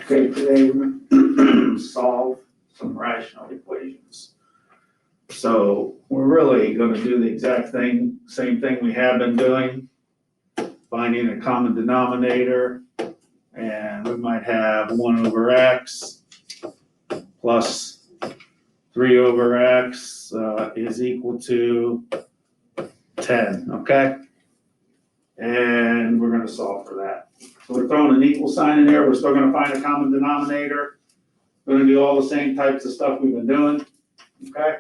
Okay, today we're gonna solve some rational equations. So we're really gonna do the exact same thing we have been doing, finding a common denominator, and we might have 1 over x plus 3 over x is equal to 10, okay? And we're gonna solve for that. So we're throwing an equal sign in there, we're still gonna find a common denominator. We're gonna do all the same types of stuff we've been doing, okay?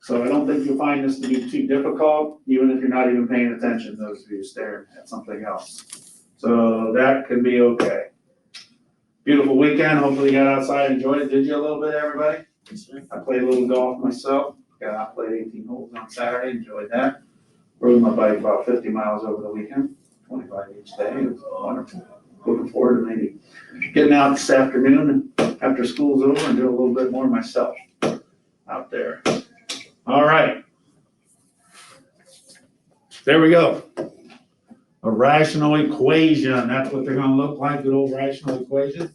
So I don't think you'll find this to be too difficult, even if you're not even paying attention, those of you staring at something else. So that could be okay. Beautiful weekend, hopefully you got outside and enjoyed it. Did you a little bit, everybody? I played a little golf myself, got out, played 18 holes on Saturday, enjoyed that. Rode my bike about 50 miles over the weekend, 25 each day, it was wonderful. Looking forward to maybe getting out this afternoon after school's over and do a little bit more myself out there. All right. There we go. A rational equation, that's what they're gonna look like, good old rational equation.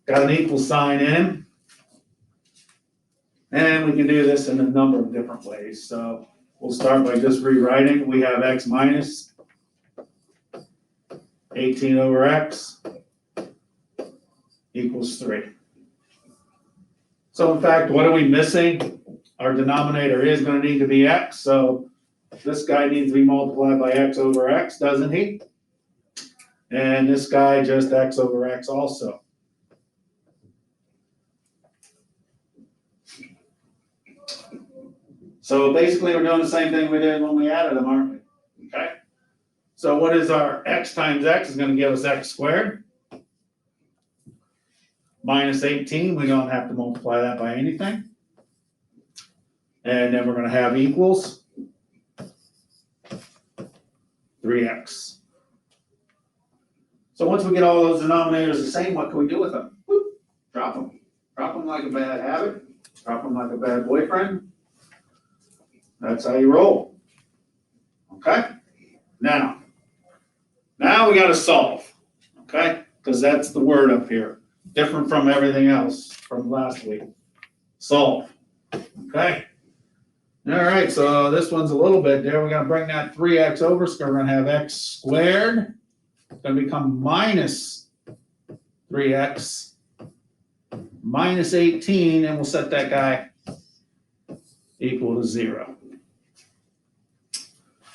Got an equal sign in. And we can do this in a number of different ways. So we'll start by just rewriting. We have x minus 18 over x equals 3. So in fact, what are we missing? Our denominator is going to need to be x, so this guy needs to be multiplied by x over x, doesn't he? And this guy just x over x also. So basically we're doing the same thing we did when we added them, aren't we? Okay. So what is our x times x is going to give us x squared. Minus 18, we don't have to multiply that by anything. And then we're going to have equals 3x. So once we get all those denominators the same, what can we do with them? Whoop, drop them. Drop them like a bad habit. Drop them like a bad boyfriend. That's how you roll. Okay? Now we got to solve. Okay? Because that's the word up here. Different from everything else from last week. Solve. Okay? All right, so this one's a little bit there. We're going to bring that 3x over, so we're going to have x squared. It's going to become minus 3x minus 18, and we'll set that guy equal to 0.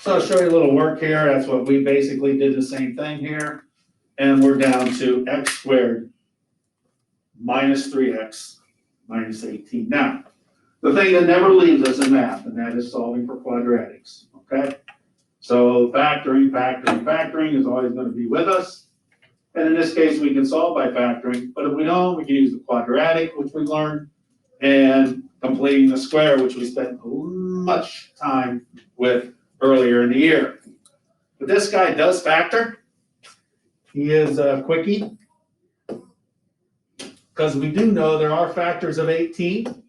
So I'll show you a little work here. That's what we basically did the same thing here. And we're down to x squared minus 3x minus 18. Now, the thing that never leaves us in math, and that is solving for quadratics, okay? So factoring is always going to be with us. And in this case, we can solve by factoring, but if we don't, we can use the quadratic, which we learned, and completing the square, which we spent much time with earlier in the year. But this guy does factor. He is a quickie, because we do know there are factors of 18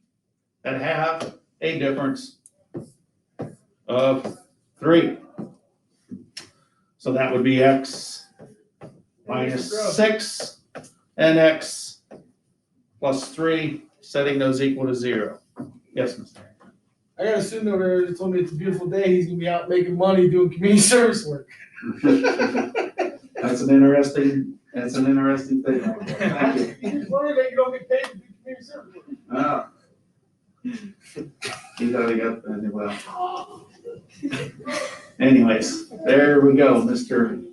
that have a difference of 3. So that would be x minus 6 and x plus 3, setting those equal to 0. Yes, Mr. I gotta assume over there, they told me it's a beautiful day, he's gonna be out making money doing community service work. That's an interesting thing. Thank you. He's wondering that you don't get paid to do community service work. Oh. He thought he got that well. Anyways, there we go, Mr.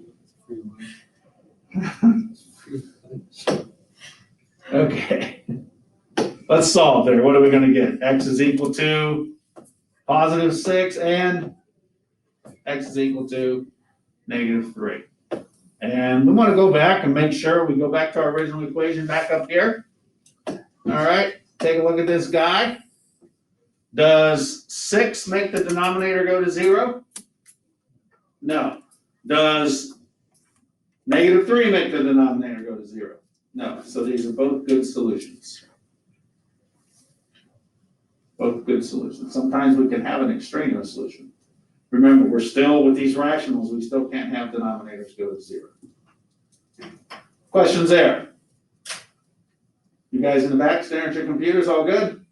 Okay. Let's solve there. What are we going to get? X is equal to positive 6 and x is equal to negative 3. And we want to go back and make sure we go back to our original equation back up here. All right, take a look at this guy. Does 6 make the denominator go to 0? No. Does negative 3 make the denominator go to 0? No. So these are both good solutions. Both good solutions. Sometimes we can have an extraneous solution. Remember, we're still with these rationals, we still can't have denominators go to 0. Questions there? You guys in the back staring at your computers, all good?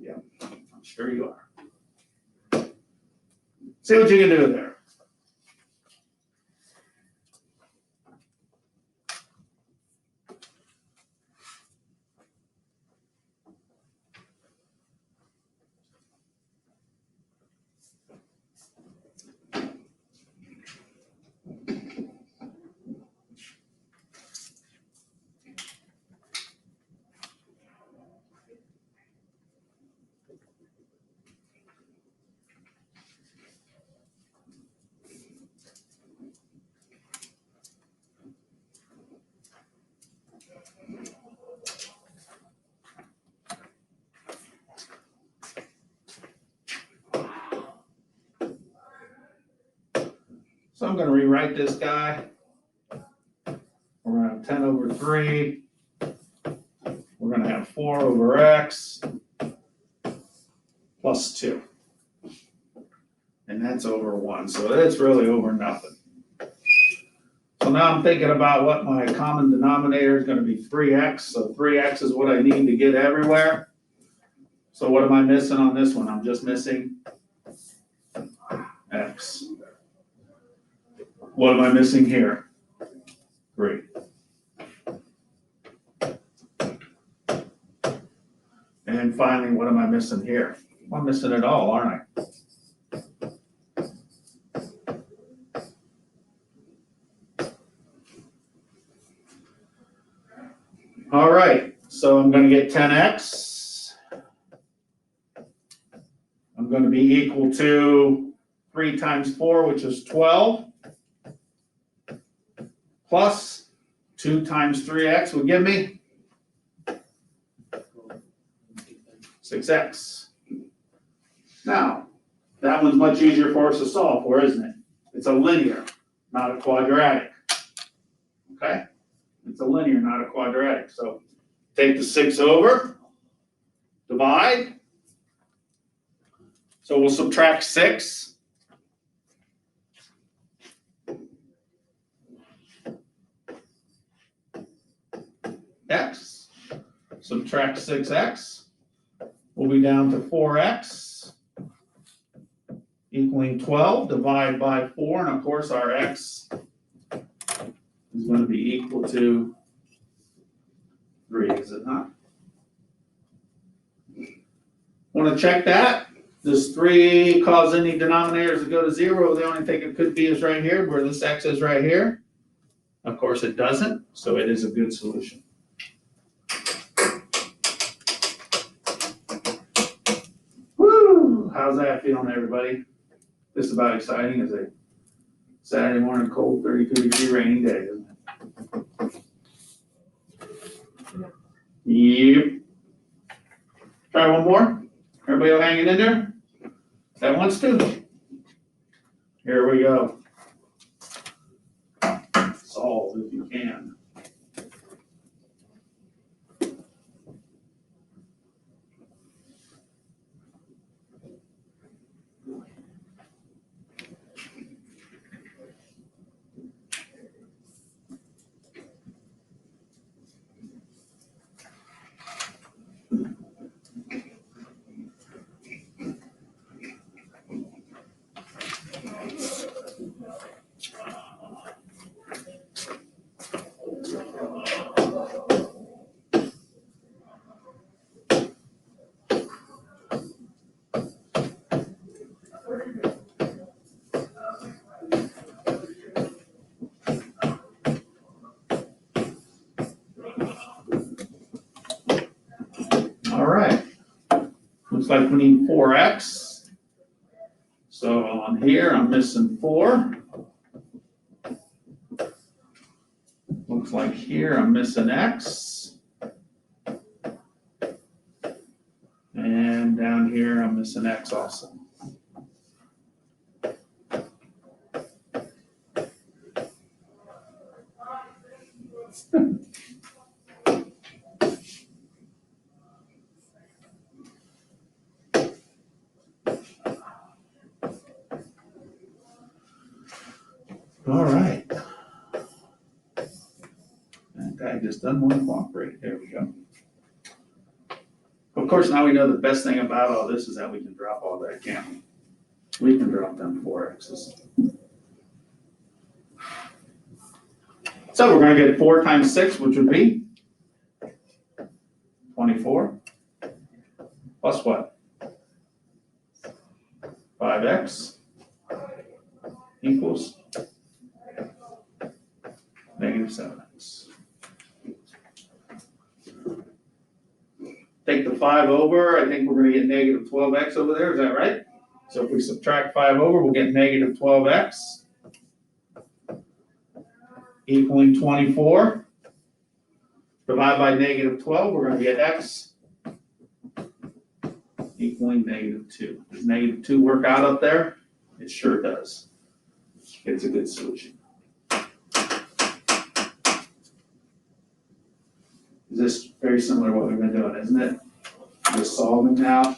Yeah, I'm sure you are. See what you can do there. So I'm gonna rewrite this guy. We're gonna have 10 over 3. We're gonna have 4 over x plus 2. And that's over 1, so that's really over nothing. So now I'm thinking about what my common denominator is gonna be 3x, so 3x is what I need to get everywhere. So what am I missing on this one? I'm just missing x. What am I missing here? 3. And finally, what am I missing here? I'm missing it all, aren't I? All right, so I'm gonna get 10x. I'm gonna be equal to 3 times 4, which is 12, plus 2 times 3x would give me 6x. Now, that one's much easier for us to solve for, isn't it? It's a linear, not a quadratic. Okay? It's a linear, not a quadratic. So take the 6 over, divide. So we'll subtract 6. X. Subtract 6x. We'll be down to 4x equaling 12. Divide by 4. And of course, our x is going to be equal to 3, is it not? Want to check that? Does 3 cause any denominators to go to 0? The only thing it could be is right here, where this x is right here. Of course, it doesn't, so it is a good solution. Woo! How's that feeling, everybody? This is about exciting as a Saturday morning, cold, 32-degree rainy day, isn't it? Yep. Try one more. Everybody all hanging in there? That wants to? Here we go. Solve if you can. All right. Looks like we need 4x. So on here, I'm missing 4. Looks like here, I'm missing x. And down here, I'm missing x also. All right. just doesn't want to cooperate. There we go. Of course, now we know the best thing about all this is that we can drop all that, can't we? We can drop them 4x's. So we're gonna get 4 times 6, which would be 24. Plus what? 5x equals negative 7x. Take the 5 over, I think we're gonna get negative 12x over there, is that right? So if we subtract 5 over, we'll get negative 12x equaling 24. Divide by negative 12, we're gonna get x equaling negative 2. Does negative 2 work out up there? It sure does. It's a good solution. This is very similar to what we've been doing, isn't it? Just solving now.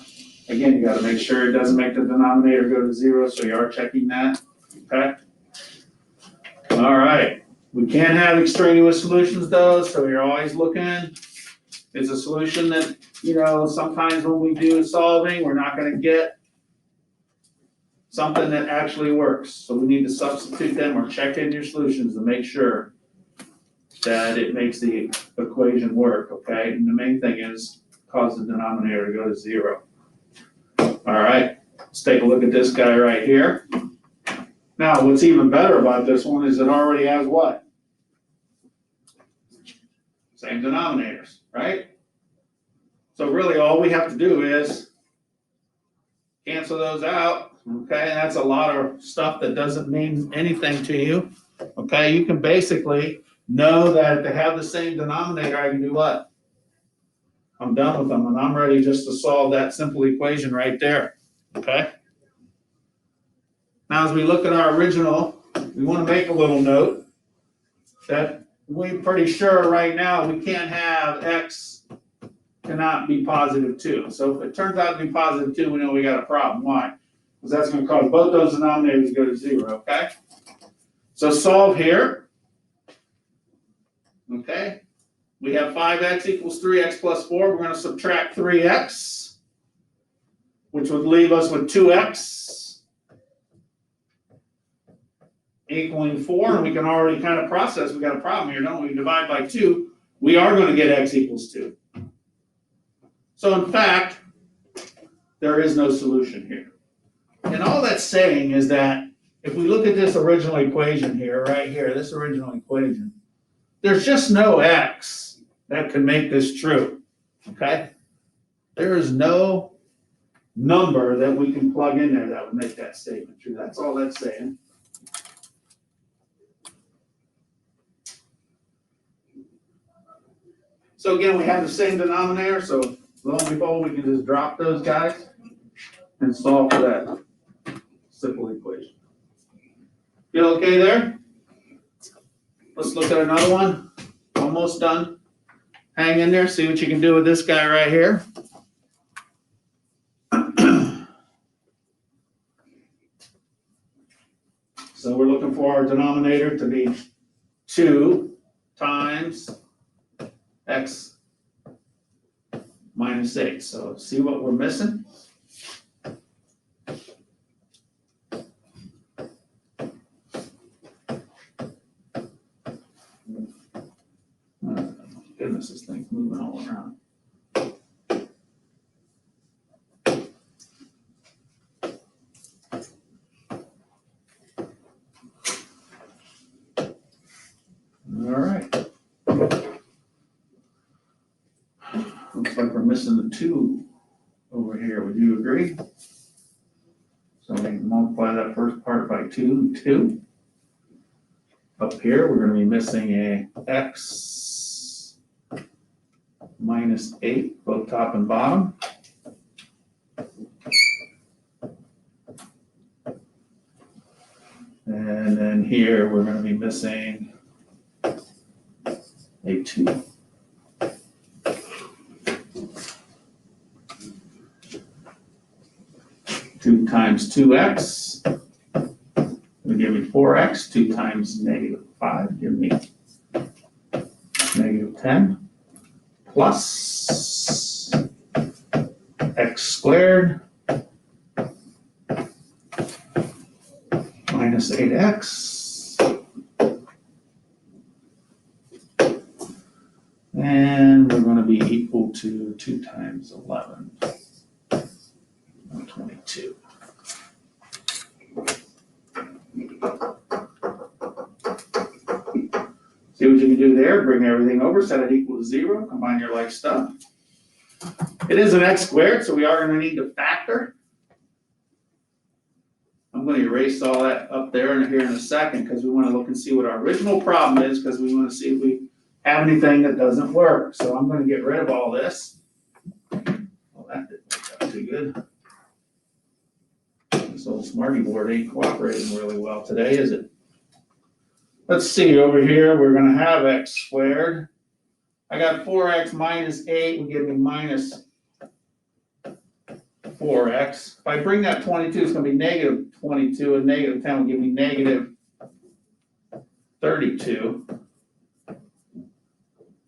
Again, you gotta make sure it doesn't make the denominator go to 0, so you are checking that, okay? All right, we can have extraneous solutions though, so you're always looking. It's a solution that, sometimes when we do solving, we're not gonna get something that actually works. So we need to substitute them or check in your solutions to make sure that it makes the equation work, okay? And the main thing is cause the denominator to go to 0. All right, let's take a look at this guy right here. Now, what's even better about this one is it already has what? Same denominators, right? So really all we have to do is cancel those out, okay? And that's a lot of stuff that doesn't mean anything to you, okay? You can basically know that if they have the same denominator, I can do what? I'm done with them, and I'm ready just to solve that simple equation right there, okay? Now, as we look at our original, we want to make a little note that we're pretty sure right now we can't have x cannot be positive 2. So if it turns out to be positive 2, we know we got a problem. Why? Because that's going to cause both those denominators to go to 0, okay? So solve here, okay? We have 5x equals 3x plus 4. We're going to subtract 3x, which would leave us with 2x equaling 4. And we can already kind of process. We got a problem here, don't we? Divide by 2. We are going to get x equals 2. So in fact, there is no solution here. And all that's saying is that if we look at this original equation here, right here, this original equation, there's just no x that could make this true, okay? There is no number that we can plug in there that would make that statement true. That's all that's saying. So again, we have the same denominator, so lo and behold, we can just drop those guys and solve for that simple equation. Feel okay there? Let's look at another one. Almost done. Hang in there, see what you can do with this guy right here. So we're looking for our denominator to be 2 times x minus 8. So see what we're missing? Goodness, this thing's moving all around. All right. Looks like we're missing the 2 over here. Would you agree? So we can multiply that first part by 2. Up here, we're going to be missing a x minus 8, both top and bottom. And then here, we're going to be missing a 2. Two times 2x will give me 4x. 2 times negative 5 give me negative 10 plus x squared minus 8x. And we're going to be equal to 2 times 11, 22. See what you can do there, bring everything over, set it equal to 0, combine your like stuff. It is an x squared, so we are going to need to factor. I'm going to erase all that up there and here in a second because we want to look and see what our original problem is because we want to see if we have anything that doesn't work. So I'm going to get rid of all this. Well, that didn't work out too good. This old Smarty board ain't cooperating really well today, is it? Let's see, over here, we're gonna have x squared. I got 4x minus 8 will give me minus 4x. If I bring that 22, it's gonna be negative 22, and negative 10 will give me negative 32.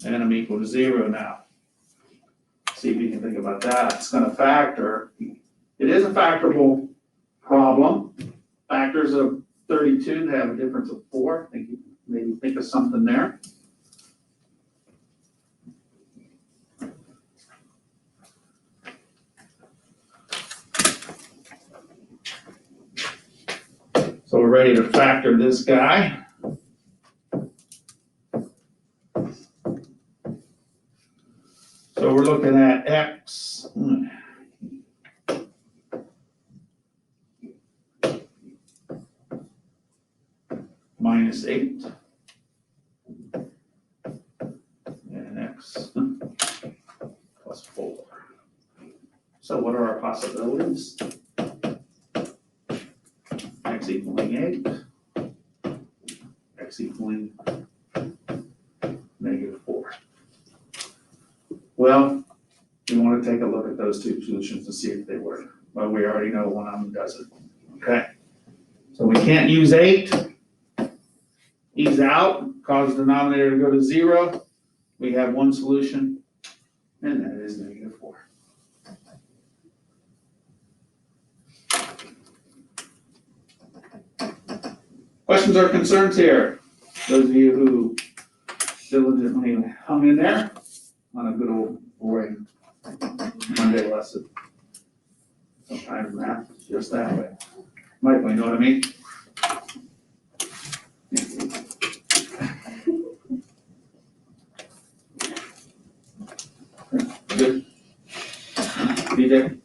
And I'm equal to 0 now. See if you can think about that. It's gonna factor. It is a factorable problem. Factors of 32, they have a difference of 4. I think you maybe think of something there. So we're ready to factor this guy. So we're looking at x. Minus 8 and x plus 4. So what are our possibilities? X equaling 8, x equaling negative 4. Well, we want to take a look at those two solutions to see if they work. Well, we already know one of them doesn't. Okay, so we can't use 8. Ease out, cause the denominator to go to 0. We have one solution, and that is negative 4. Questions or concerns here? Those of you who diligently hung in there on a good old boring Monday lesson. Sometimes math is just that way. Michael, you know what I mean? Good. DJ?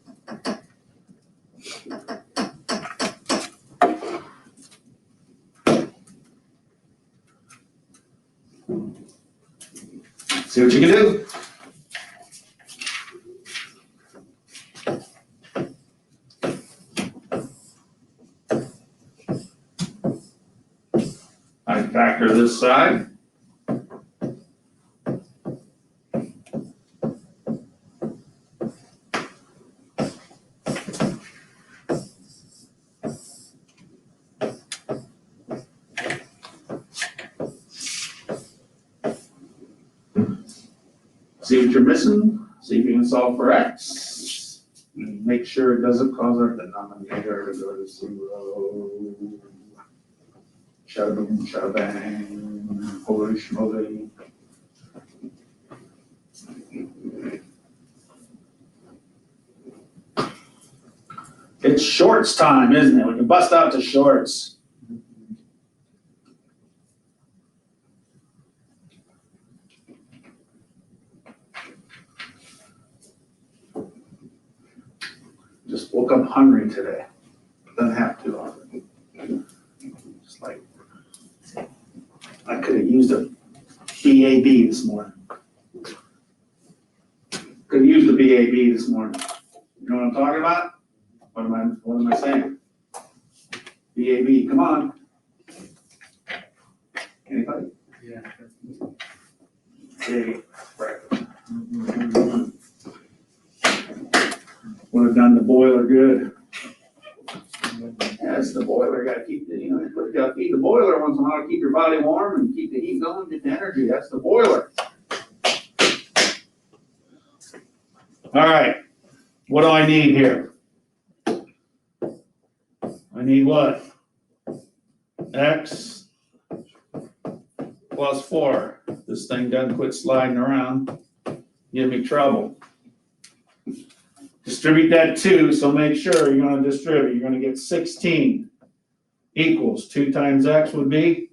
See what you can do. I factor this side. See what you're missing, see if you can solve for x. Make sure it doesn't cause our denominator to go to 0. Shada boom, shada bang, holy schmoly. It's shorts time, isn't it? We can bust out to shorts. Just woke up hungry today. Doesn't have to often. Just like, I could have used a BAB this morning. Could have used a BAB this morning. You know what I'm talking about? What am I saying? BAB, come on. Anybody? Yeah. Big breakfast. Would have done the boiler good. Yes, the boiler, gotta keep the, you gotta feed the boiler once in a while, keep your body warm and keep the heat going, get the energy. That's the boiler. right, what do I need here? I need what? X plus 4. This thing doesn't quit sliding around. Give me trouble. Distribute that 2, so make sure you're gonna distribute. You're gonna get 16 equals 2 times x would be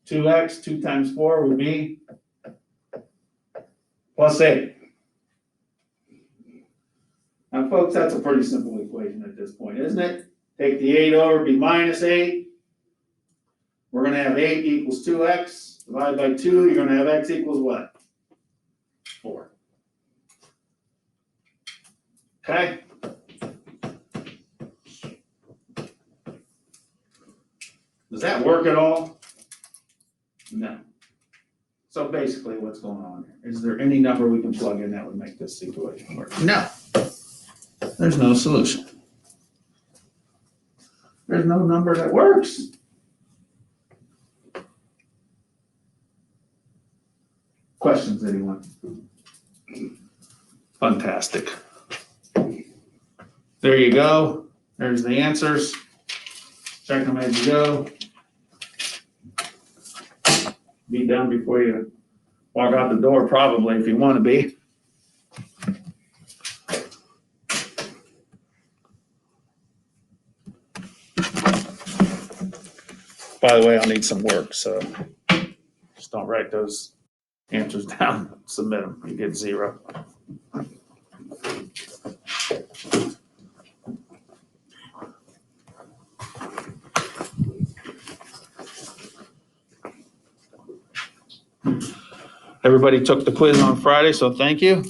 2x, 2 times 4 would be plus 8. Now, folks, that's a pretty simple equation at this point, isn't it? Take the 8 over, be minus 8. We're gonna have 8 equals 2x. Divide by 2, you're gonna have x equals what? 4. Okay? Does that work at all? No. So basically, what's going on here? Is there any number we can plug in that would make this equation work? No. There's no solution. There's no number that works. Questions, anyone? Fantastic. There you go. There's the answers. Check them as you go. Be done before you walk out the door, probably, if you want to be. By the way, I'll need some work, so just don't write those answers down. Submit them. You get 0. Everybody took the quiz on Friday, so thank you.